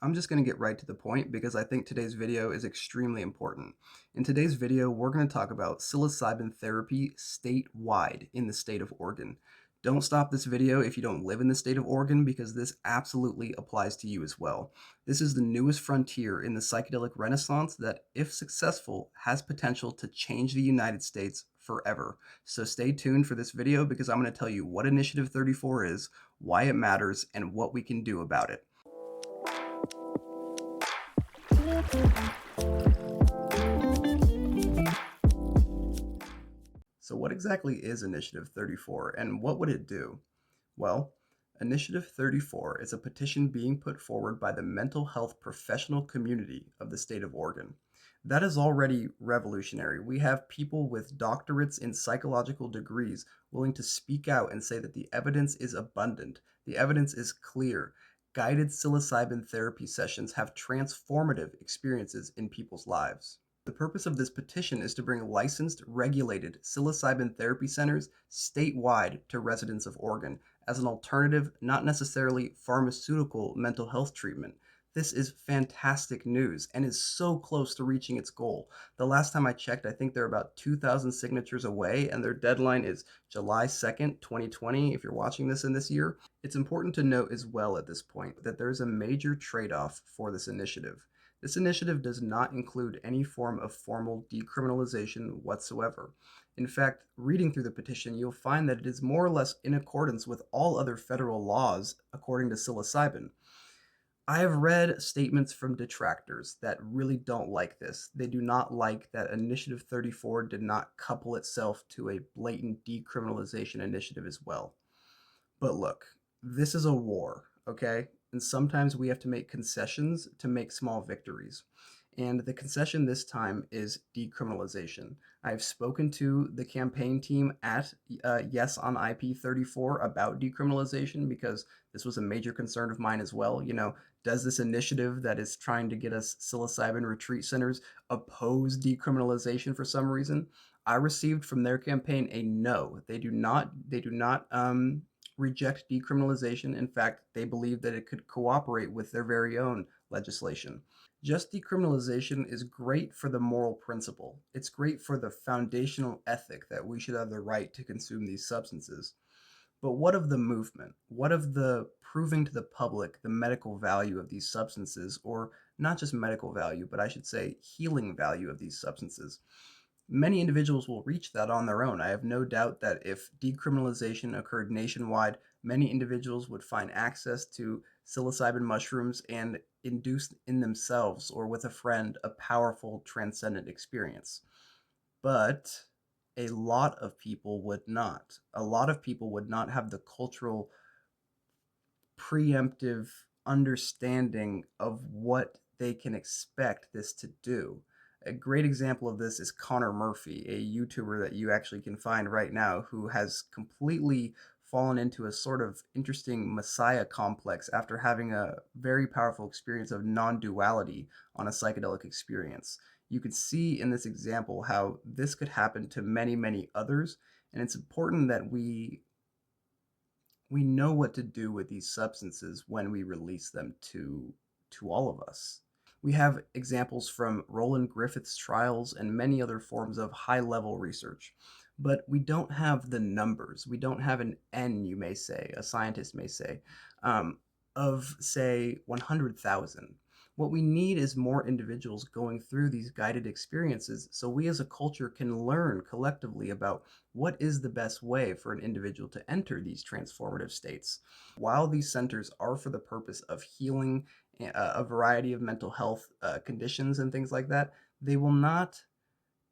I'm just going to get right to the point because I think today's video is extremely important. In today's video, we're going to talk about psilocybin therapy statewide in the state of Oregon. Don't stop this video if you don't live in the state of Oregon because this absolutely applies to you as well. This is the newest frontier in the psychedelic renaissance that, if successful, has potential to change the United States forever. So stay tuned for this video because I'm going to tell you what Initiative 34 is, why it matters, and what we can do about it. So, what exactly is Initiative 34 and what would it do? Well, Initiative 34 is a petition being put forward by the mental health professional community of the state of Oregon. That is already revolutionary. We have people with doctorates in psychological degrees willing to speak out and say that the evidence is abundant, the evidence is clear. Guided psilocybin therapy sessions have transformative experiences in people's lives. The purpose of this petition is to bring licensed, regulated psilocybin therapy centers statewide to residents of Oregon as an alternative, not necessarily pharmaceutical mental health treatment. This is fantastic news and is so close to reaching its goal. The last time I checked, I think they're about 2,000 signatures away, and their deadline is July 2nd, 2020, if you're watching this in this year. It's important to note as well at this point that there is a major trade-off for this initiative. This initiative does not include any form of formal decriminalization whatsoever. In fact, reading through the petition, you'll find that it is more or less in accordance with all other federal laws according to psilocybin. I have read statements from detractors that really don't like this. They do not like that Initiative 34 did not couple itself to a blatant decriminalization initiative as well. But look, this is a war, okay? And sometimes we have to make concessions to make small victories. And the concession this time is decriminalization. I've spoken to the campaign team at Yes on IP34 about decriminalization because this was a major concern of mine as well. Does this initiative that is trying to get us psilocybin retreat centers oppose decriminalization for some reason? I received from their campaign a no. They do not. Reject decriminalization. In fact, they believe that it could cooperate with their very own legislation. Just decriminalization is great for the moral principle. It's great for the foundational ethic that we should have the right to consume these substances. But what of the movement? What of the proving to the public the medical value of these substances, or not just medical value, but I should say healing value of these substances? Many individuals will reach that on their own. I have no doubt that if decriminalization occurred nationwide, many individuals would find access to psilocybin mushrooms and induce in themselves or with a friend a powerful transcendent experience. But a lot of people would not. A lot of people would not have the cultural preemptive understanding of what they can expect this to do. A great example of this is Connor Murphy, a YouTuber that you actually can find right now who has completely fallen into a sort of interesting messiah complex after having a very powerful experience of non-duality on a psychedelic experience. You could see in this example how this could happen to many, many others, and it's important that we know what to do with these substances when we release them to all of us. We have examples from Roland Griffith's trials and many other forms of high-level research, but we don't have the numbers. We don't have an N, you may say, a scientist may say, of, say, 100,000. What we need is more individuals going through these guided experiences so we as a culture can learn collectively about what is the best way for an individual to enter these transformative states. While these centers are for the purpose of healing a variety of mental health conditions and things like that, they will not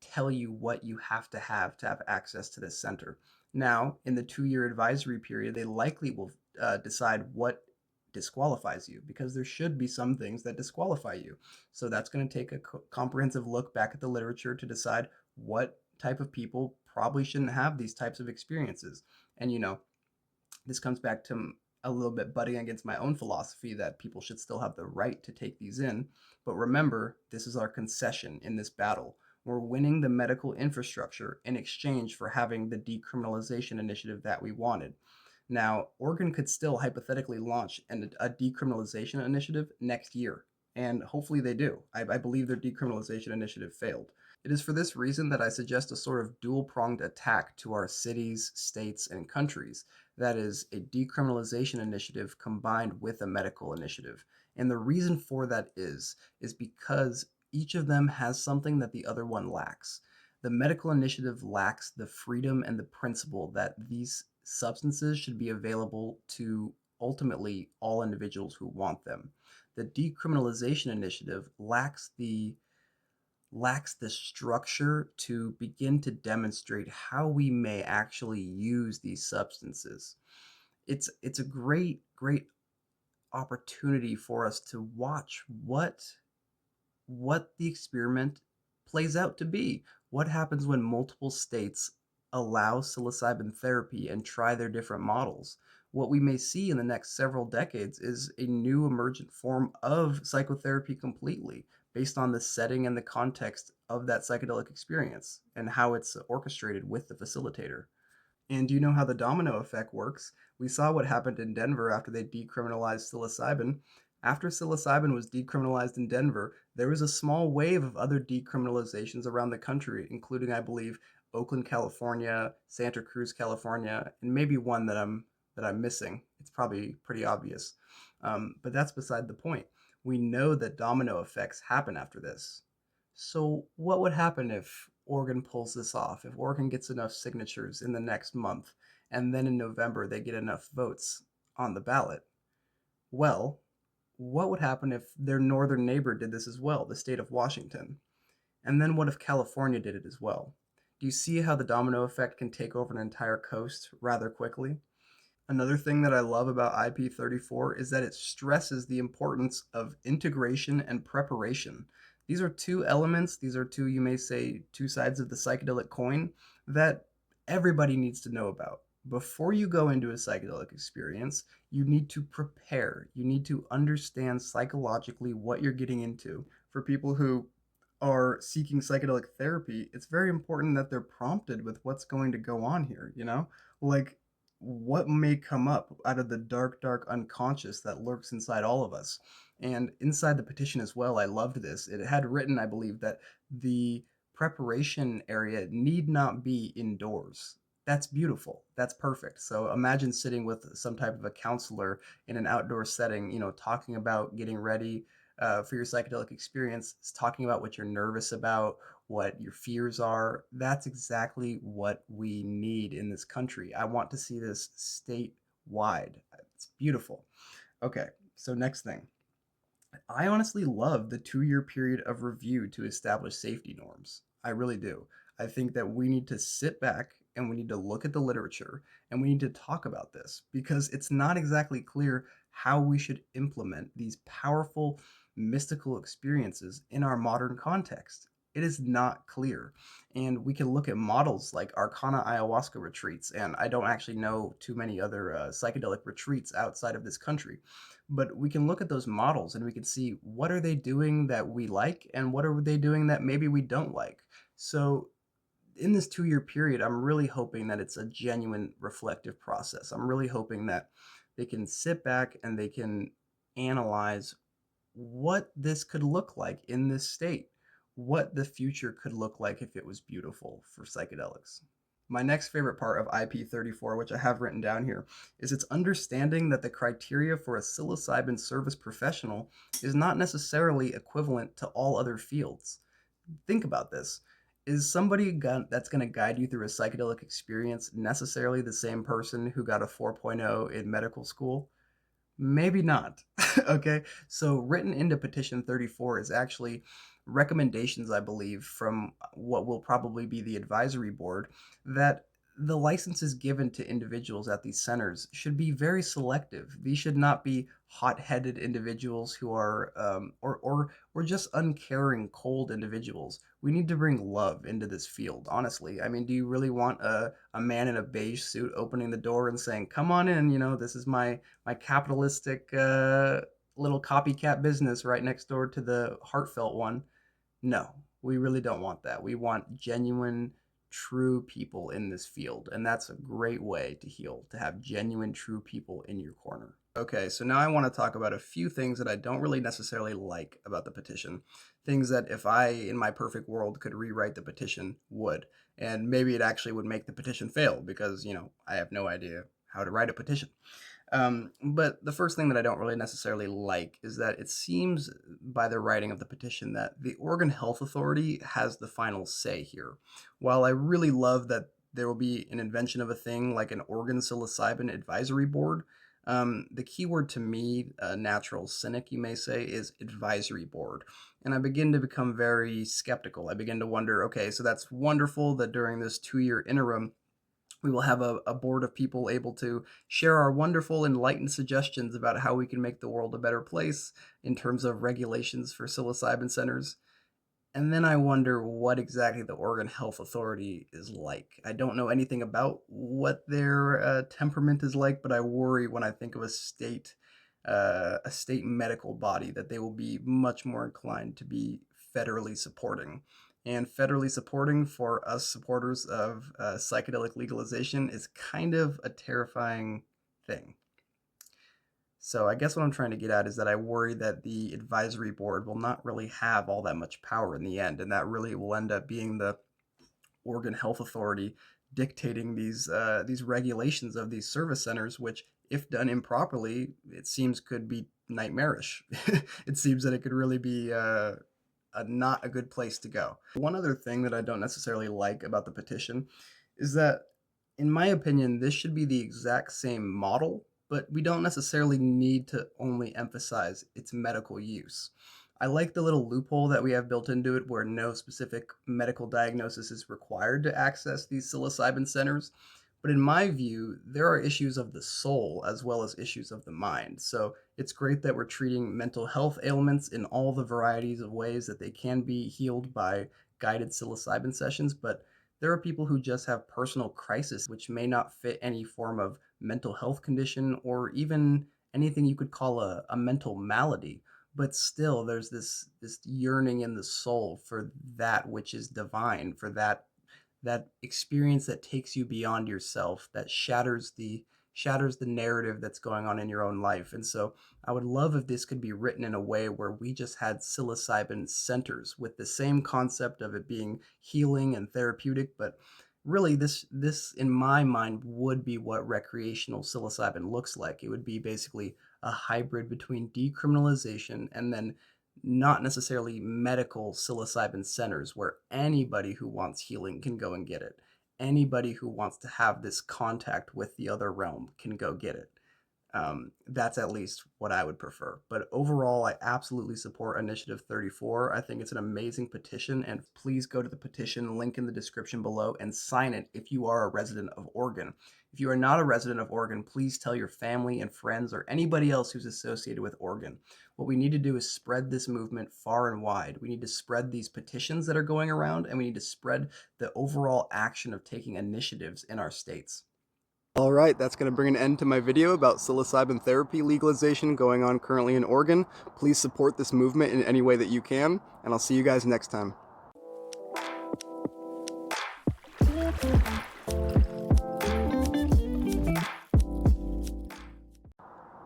tell you what you have to have access to this center. Now, in the 2-year advisory period, they likely will decide what disqualifies you because there should be some things that disqualify you. So that's going to take a comprehensive look back at the literature to decide what type of people probably shouldn't have these types of experiences. And this comes back to a little bit butting against my own philosophy that people should still have the right to take these in. But remember, this is our concession in this battle. We're winning the medical infrastructure in exchange for having the decriminalization initiative that we wanted. Now, Oregon could still hypothetically launch a decriminalization initiative next year, and hopefully they do. I believe their decriminalization initiative failed. It is for this reason that I suggest a sort of dual pronged attack to our cities, states, and countries. That is, a decriminalization initiative combined with a medical initiative. And the reason for that is because each of them has something that the other one lacks. The medical initiative lacks the freedom and the principle that these substances should be available to ultimately all individuals who want them. The decriminalization initiative lacks the structure to begin to demonstrate how we may actually use these substances. It's a great opportunity for us to watch what the experiment plays out to be. What happens when multiple states allow psilocybin therapy and try their different models? What we may see in the next several decades is a new emergent form of psychotherapy completely based on the setting and the context of that psychedelic experience and how it's orchestrated with the facilitator. And do you know how the domino effect works? We saw what happened in Denver after they decriminalized psilocybin. After psilocybin was decriminalized in Denver, there was a small wave of other decriminalizations around the country, including, I believe, Oakland, California, Santa Cruz, California, and maybe one that I'm missing. It's probably pretty obvious, but that's beside the point. We know that domino effects happen after this. So, what would happen if Oregon pulls this off? If Oregon gets enough signatures in the next month, and then in November they get enough votes on the ballot? Well, what would happen if their northern neighbor did this as well, the state of Washington? And then what if California did it as well? Do you see how the domino effect can take over an entire coast rather quickly? Another thing that I love about IP34 is that it stresses the importance of integration and preparation. These are two elements, these are two, you may say, two sides of the psychedelic coin that everybody needs to know about. Before you go into a psychedelic experience, you need to prepare. You need to understand psychologically what you're getting into. For people who are seeking psychedelic therapy, it's very important that they're prompted with what's going to go on here, you know? Like, what may come up out of the dark unconscious that lurks inside all of us. And inside the petition as well, I loved this. It had written, I believe, that the preparation area need not be indoors. That's beautiful. That's perfect. So imagine sitting with some type of a counselor in an outdoor setting, talking about getting ready for your psychedelic experience, talking about what you're nervous about, what your fears are. That's exactly what we need in this country. I want to see this statewide. It's beautiful. Okay, so next thing. I honestly love the 2 year period of review to establish safety norms. I really do. I think that we need to sit back and we need to look at the literature and we need to talk about this because it's not exactly clear how we should implement these powerful mystical experiences in our modern context. It is not clear. And we can look at models like Arcana ayahuasca retreats, and I don't actually know too many other psychedelic retreats outside of this country, but we can look at those models and we can see what are they doing that we like and what are they doing that maybe we don't like. So in this 2 year period, I'm really hoping that it's a genuine reflective process. I'm really hoping that they can sit back and they can analyze what this could look like in this state, what the future could look like if it was beautiful for psychedelics. My next favorite part of IP34, which I have written down here, is its understanding that the criteria for a psilocybin service professional is not necessarily equivalent to all other fields. Think about this. Is somebody that's going to guide you through a psychedelic experience necessarily the same person who got a 4.0 in medical school? Maybe not. Okay. So, written into Petition 34 is actually recommendations, I believe, from what will probably be the advisory board that the licenses given to individuals at these centers should be very selective. These should not be hot-headed individuals who are, or just uncaring, cold individuals. We need to bring love into this field, honestly. I mean, do you really want a man in a beige suit opening the door and saying, "Come on in, this is my capitalistic little copycat business right next door to the heartfelt one"? No, we really don't want that. We want genuine true people in this field, and that's a great way to heal, to have genuine, true people in your corner. Okay, so now I want to talk about a few things that I don't really necessarily like about the petition. Things that if I, in my perfect world, could rewrite the petition, would. And maybe it actually would make the petition fail because, I have no idea how to write a petition. But the first thing that I don't really necessarily like is that it seems by the writing of the petition that the Oregon Health Authority has the final say here. While I really love that there will be an invention of a thing like an Oregon Psilocybin Advisory Board, the key word to me, a natural cynic, you may say, is advisory board. And I begin to become very skeptical. I begin to wonder, okay, so that's wonderful that during this 2-year interim, we will have a board of people able to share our wonderful, enlightened suggestions about how we can make the world a better place in terms of regulations for psilocybin centers. And then I wonder what exactly the Oregon Health Authority is like. I don't know anything about what their temperament is like, but I worry when I think of a state medical body that they will be much more inclined to be federally supporting. And federally supporting for us supporters of psychedelic legalization is kind of a terrifying thing. So I guess what I'm trying to get at is that I worry that the advisory board will not really have all that much power in the end, and that really will end up being the Oregon Health Authority dictating these regulations of these service centers, which, if done improperly, it seems could be nightmarish. It seems that it could really be not a good place to go. One other thing that I don't necessarily like about the petition is that, in my opinion, this should be the exact same model, but we don't necessarily need to only emphasize its medical use. I like the little loophole that we have built into it where no specific medical diagnosis is required to access these psilocybin centers. But in my view, there are issues of the soul as well as issues of the mind. So it's great that we're treating mental health ailments in all the varieties of ways that they can be healed by guided psilocybin sessions, but there are people who just have personal crisis which may not fit any form of mental health condition or even anything you could call a mental malady. But still, there's this yearning in the soul for that which is divine, for that experience that takes you beyond yourself, that shatters the narrative that's going on in your own life. And so I would love if this could be written in a way where we just had psilocybin centers with the same concept of it being healing and therapeutic, but really this in my mind would be what recreational psilocybin looks like. It would be basically a hybrid between decriminalization and then not necessarily medical psilocybin centers where anybody who wants healing can go and get it. Anybody who wants to have this contact with the other realm can go get it. That's at least what I would prefer. But overall, I absolutely support Initiative 34. I think it's an amazing petition, and please go to the petition link in the description below and sign it if you are a resident of Oregon. If you are not a resident of Oregon, please tell your family and friends or anybody else who's associated with Oregon. What we need to do is spread this movement far and wide. We need to spread these petitions that are going around, and we need to spread the overall action of taking initiatives in our states. All right, that's going to bring an end to my video about psilocybin therapy legalization going on currently in Oregon. Please support this movement in any way that you can, and I'll see you guys next time.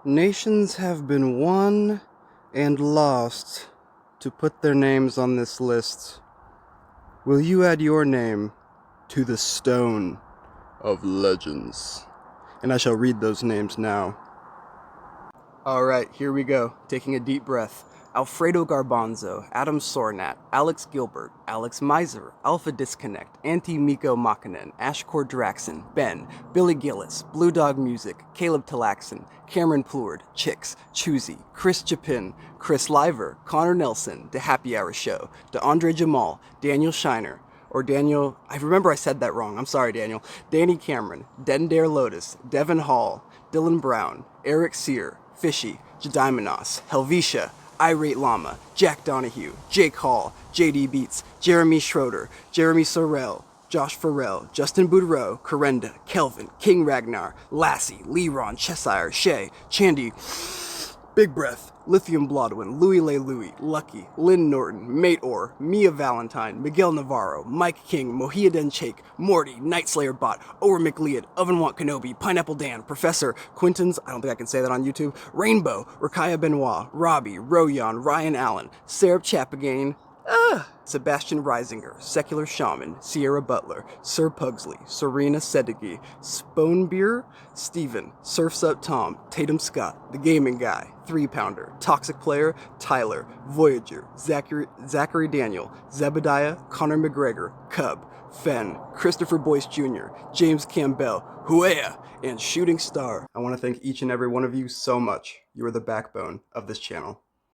Nations have been won and lost to put their names on this list. Will you add your name to the stone of legends? And I shall read those names now. Alright, here we go. Taking a deep breath. Alfredo Garbanzo, Adam Sornat, Alex Gilbert, Alex Miser, Alpha Disconnect, Antti Mikko Makinen, Ashkor Draxon, Ben, Billy Gillis, Blue Dog Music, Caleb Talaxon, Cameron Pleward, Chicks, Choosy, Chris Chapin, Chris Liver, Connor Nelson, The Happy Hour Show, DeAndre Jamal, Daniel Shiner, or Daniel, I remember I said that wrong, I'm sorry Daniel, Danny Cameron, Dendare Lotus, Devin Hall, Dylan Brown, Eric Sear, Fishy, Jedimenos, Helvetia, Irate Llama, Jack Donahue, Jake Hall, JD Beats, Jeremy Schroeder, Jeremy Sorrell, Josh Farrell, Justin Boudreau, Corenda, Kelvin, King Ragnar, Lassie, Leron, Cheshire, Shay, Chandy, Big Breath, Lithium Blodwin, Louis Le Louis, Lucky, Lynn Norton, Mate Orr, Mia Valentine, Miguel Navarro, Mike King, Mohiaden Chake, Morty, Nightslayer Bot, Ower McLeod, Ovenwant Kenobi, Pineapple Dan, Professor, Quentin's, I don't think I can say that on YouTube, Rainbow, Rakaya Benoit, Robbie, Royan, Ryan Allen, Sarah Chapagain, Sebastian Reisinger, Secular Shaman, Sierra Butler, Sir Pugsley, Serena Sedigi, Sponebeer, Steven, Surfs Up Tom, Tatum Scott, The Gaming Guy, 3-Pounder, Toxic Player, Tyler, Voyager, Zachary Daniel, Zebediah, Connor McGregor, Cub, Fenn, Christopher Boyce Jr., James Campbell, Huea, and Shooting Star. I want to thank each and every one of you so much. You are the backbone of this channel.